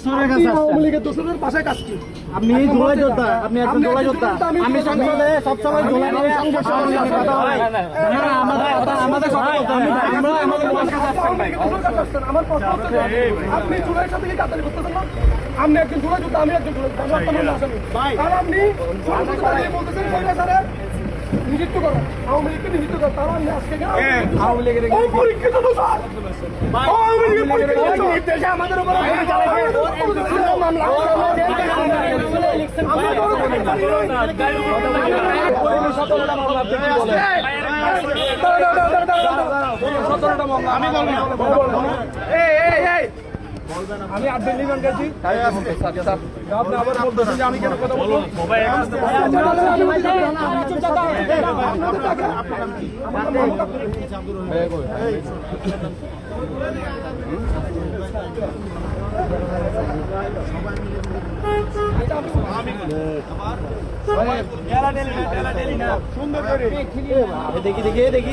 আওয়ামী লীগের দোষরের বাসায় কাজ কি? আপনি জোলাই যোদ্ধা, আপনি একজন জোলাই যোদ্ধা। আমি সংসদে সবসময় জোলাই নিয়ে আমাদের কথা বলতে আমরা আমাদের আমার প্রশ্ন হচ্ছে আপনি জুলাইয়ের সাথে কি কাতারি করতেছেন না? আপনি একজন জুলাই যোদ্ধা, আমি একজন জুলাই যোদ্ধা, তাহলে আপনি বলতেছেন নিযুক্ত করেন, আওয়ামী লীগকে নিযুক্ত করেন, তাহলে আপনি আজকে আওয়ামী লীগের পরীক্ষিত তো স্যার আওয়ামী লীগের নির্দেশে আমাদের উপর মামলা আমি আব্দুল নিমান গেছি আপনি আবার বলতেছেন যে আমি কেন কথা বলবো সুন্দর করে দেখি দেখি দেখি